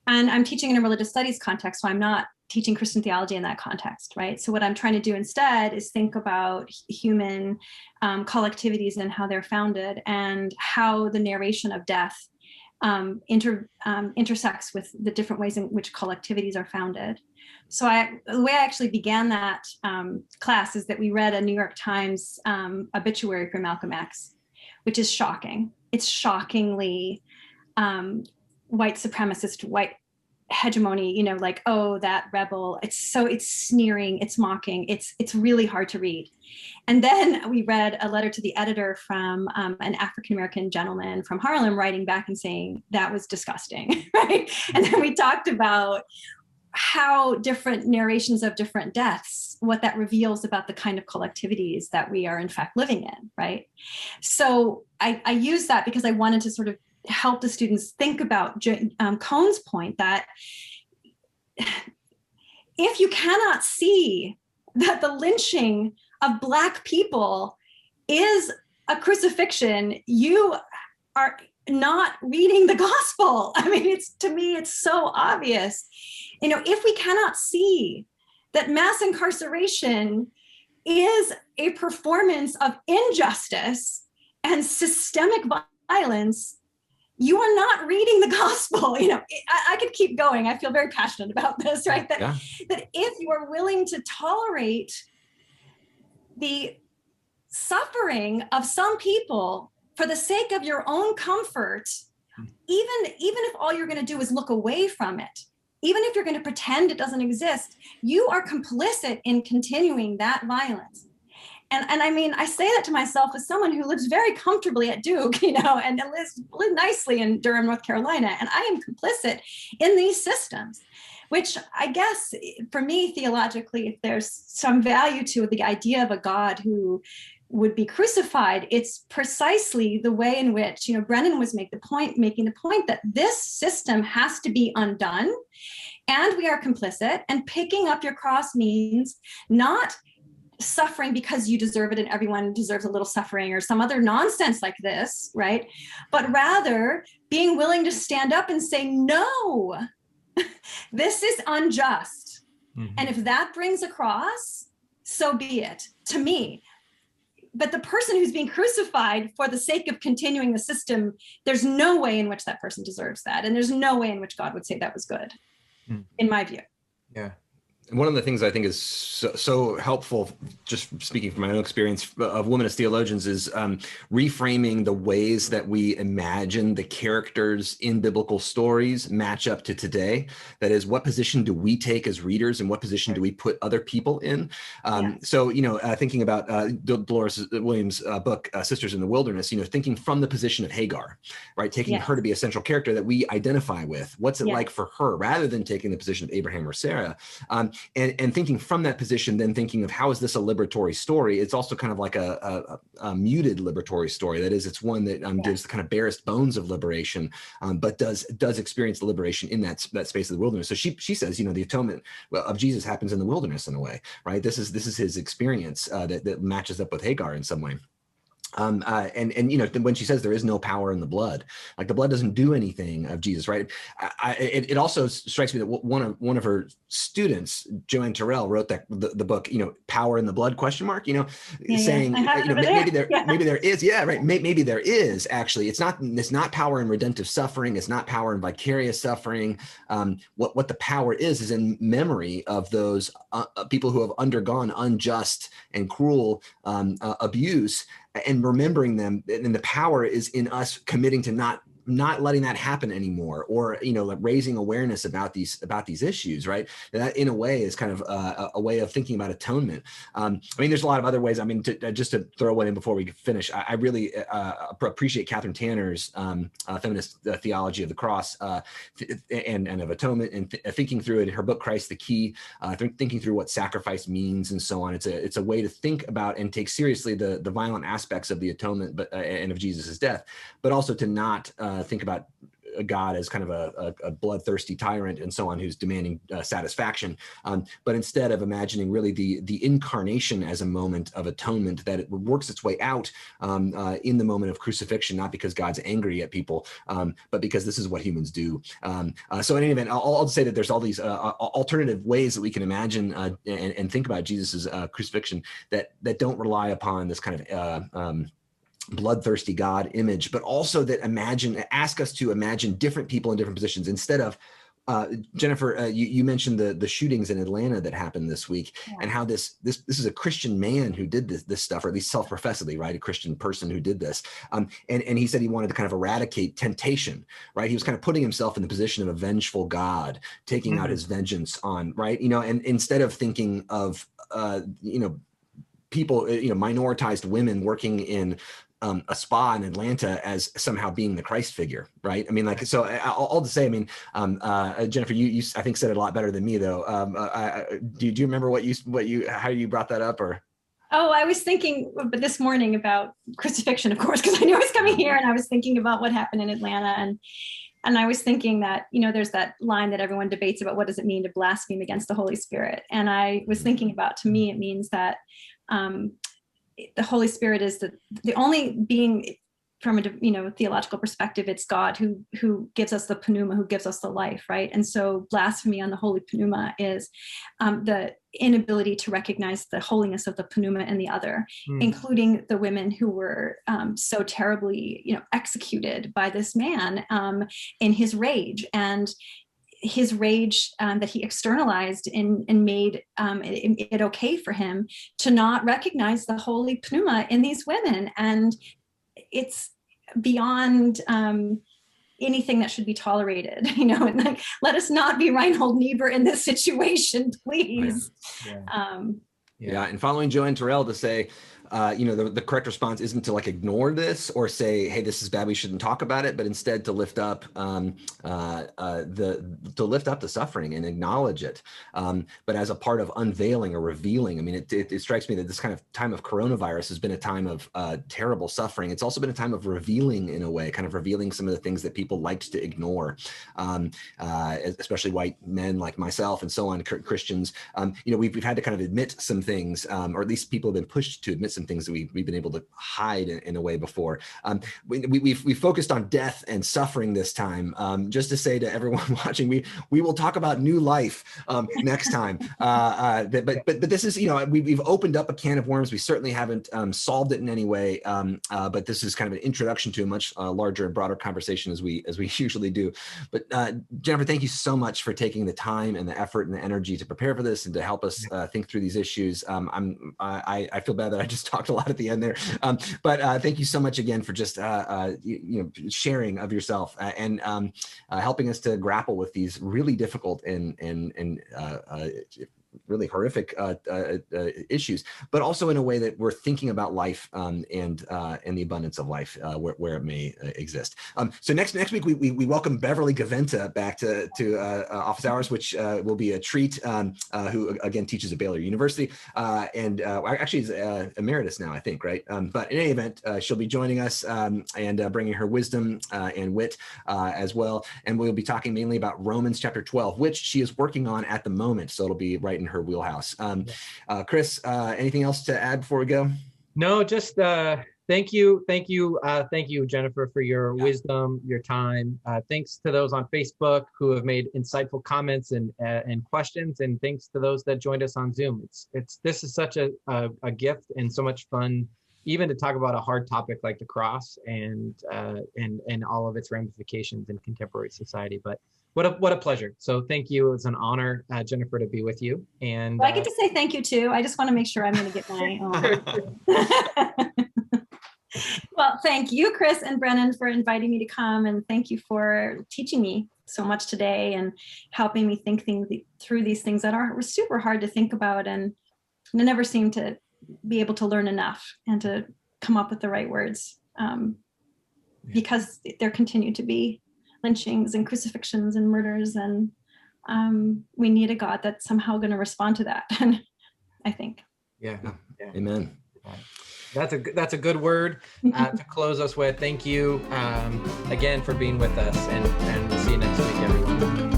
and I'm teaching in a religious studies context, so I'm not teaching Christian theology in that context, right? So what I'm trying to do instead is think about human collectivities and how they're founded, and how the narration of death intersects with the different ways in which collectivities are founded. So the way I actually began that class is that we read a New York Times obituary for Malcolm X, which is shocking. It's shockingly white supremacist, white hegemony, like, oh, that rebel. It's sneering, it's mocking, it's really hard to read. And then we read a letter to the editor from an African-American gentleman from Harlem, writing back and saying that was disgusting, right? And then we talked about how different narrations of different deaths, what that reveals about the kind of collectivities that we are in fact living in, right? So I use that because I wanted to sort of help the students think about Cone's point that if you cannot see that the lynching of Black people is a crucifixion, you are not reading the gospel. I mean, to me, it's so obvious. If we cannot see that mass incarceration is a performance of injustice and systemic violence, you are not reading the gospel. I could keep going. I feel very passionate about this, right? That if you are willing to tolerate the suffering of some people for the sake of your own comfort, even if all you're going to do is look away from it, even if you're going to pretend it doesn't exist, you are complicit in continuing that violence. And I mean, I say that to myself as someone who lives very comfortably at Duke, and lives nicely in Durham, North Carolina, and I am complicit in these systems, which I guess for me, theologically, if there's some value to the idea of a God who would be crucified, it's precisely the way in which, Brennan was making the point that this system has to be undone, and we are complicit, and picking up your cross means not suffering because you deserve it and everyone deserves a little suffering or some other nonsense like this, right? But rather being willing to stand up and say, no, This is unjust. Mhm. And if that brings across, so be it to me. But the person who's being crucified for the sake of continuing the system, there's no way in which that person deserves that. And there's no way in which God would say that was good, in my view. Yeah. And one of the things I think is so helpful, just speaking from my own experience of women as theologians, is reframing the ways that we imagine the characters in biblical stories match up to today. That is, what position do we take as readers, and what position do we put other people in? So, thinking about Dolores Williams' book, Sisters in the Wilderness, thinking from the position of Hagar, right? Taking her to be a central character that we identify with. What's it like for her, rather than taking the position of Abraham or Sarah? And thinking from that position, then thinking of how is this a liberatory story? It's also kind of like a muted liberatory story. That is, it's one that gives the kind of barest bones of liberation, but does experience the liberation in that space of the wilderness. So she says, the atonement of Jesus happens in the wilderness in a way, right? This is his experience that matches up with Hagar in some way. And when she says there is no power in the blood, like the blood doesn't do anything of Jesus, right? It also strikes me that one of her students, Joanne Terrell, wrote the book, Power in the Blood ? Saying maybe there is, right? Maybe there is actually. It's not power in redemptive suffering. It's not power in vicarious suffering. What the power is in memory of those people who have undergone unjust and cruel abuse, and remembering them, and the power is in us committing to not letting that happen anymore, or raising awareness about these issues, right? That in a way is kind of a way of thinking about atonement. There's a lot of other ways. Just to throw one in before we finish, I really appreciate Catherine Tanner's feminist theology of the cross and of atonement, and thinking through it in her book Christ the Key, thinking through what sacrifice means and so on. It's a way to think about and take seriously the violent aspects of the atonement, and of Jesus's death, but also to not think about God as kind of a bloodthirsty tyrant and so on, who's demanding satisfaction, but instead of imagining really the incarnation as a moment of atonement, that it works its way out in the moment of crucifixion, not because God's angry at people, but because this is what humans do. So in any event, I'll say that there's all these alternative ways that we can imagine and think about Jesus's crucifixion that don't rely upon this kind of bloodthirsty God image, but also that ask us to imagine different people in different positions. Instead of Jennifer, you mentioned the shootings in Atlanta that happened this week, and how this is a Christian man who did this stuff, or at least self-professedly, right? A Christian person who did this. And he said he wanted to kind of eradicate temptation, right? He was kind of putting himself in the position of a vengeful God, taking out his vengeance on, right? And instead of thinking of, people, minoritized women working in a spa in Atlanta as somehow being the Christ figure, right? So all to say, Jennifer, you I think said it a lot better than me, though. Do you remember how you brought that up, or? Oh, I was thinking this morning about crucifixion, of course, because I knew I was coming here, and I was thinking about what happened in Atlanta, and I was thinking that, there's that line that everyone debates about, what does it mean to blaspheme against the Holy Spirit? And I was thinking about, to me, it means that the Holy Spirit is the only being, from a theological perspective, it's God who gives us the pneuma, who gives us the life, right? And so blasphemy on the holy pneuma is the inability to recognize the holiness of the pneuma in the other, including the women who were so terribly, executed by this man in his rage. And his rage that he externalized and made it okay for him to not recognize the holy pneuma in these women. And it's beyond anything that should be tolerated, and let us not be Reinhold Niebuhr in this situation, please. And following Joanne Terrell to say, the correct response isn't to ignore this or say, hey, this is bad, we shouldn't talk about it, but instead to lift up the suffering and acknowledge it, but as a part of unveiling or revealing. It strikes me that this kind of time of coronavirus has been a time of terrible suffering. It's also been a time of revealing, in a way, kind of revealing some of the things that people liked to ignore, especially white men like myself and so on, Christians. We've had to kind of admit some things, or at least people have been pushed to admit some things that we've been able to hide in a way before. We focused on death and suffering this time, just to say to everyone watching, we will talk about new life next time. But this is, we've opened up a can of worms. We certainly haven't solved it in any way, but this is kind of an introduction to a much larger and broader conversation as we usually do. But Jennifer, thank you so much for taking the time and the effort and the energy to prepare for this and to help us think through these issues. I feel bad that I just talked a lot at the end there, but thank you so much again for just sharing of yourself and helping us to grapple with these really difficult and really horrific issues, but also in a way that we're thinking about life and the abundance of life where it may exist. So next week we welcome Beverly Gaventa back to Office Hours, which will be a treat. Who again teaches at Baylor University and actually is emeritus now, I think, right? But in any event, she'll be joining us and bringing her wisdom and wit as well. And we'll be talking mainly about Romans chapter 12, which she is working on at the moment. So it'll be right in her wheelhouse. Chris, anything else to add before we go? No, just thank you, Jennifer, for your wisdom, your time. Thanks to those on Facebook who have made insightful comments and questions, and thanks to those that joined us on Zoom. This is such a gift and so much fun, even to talk about a hard topic like the cross and all of its ramifications in contemporary society. But what a pleasure. So thank you. It's an honor, Jennifer, to be with you. And well, I get to say thank you too. I just want to make sure I'm going to get my own. Well, thank you, Chris and Brennan, for inviting me to come, and thank you for teaching me so much today and helping me think through these things that were super hard to think about, and I never seem to be able to learn enough and to come up with the right words, because there continue to be lynchings and crucifixions and murders, and we need a God that's somehow going to respond to that. And I think. Yeah. Amen. That's a good word to close us with. Thank you again for being with us, and we'll see you next week, everyone.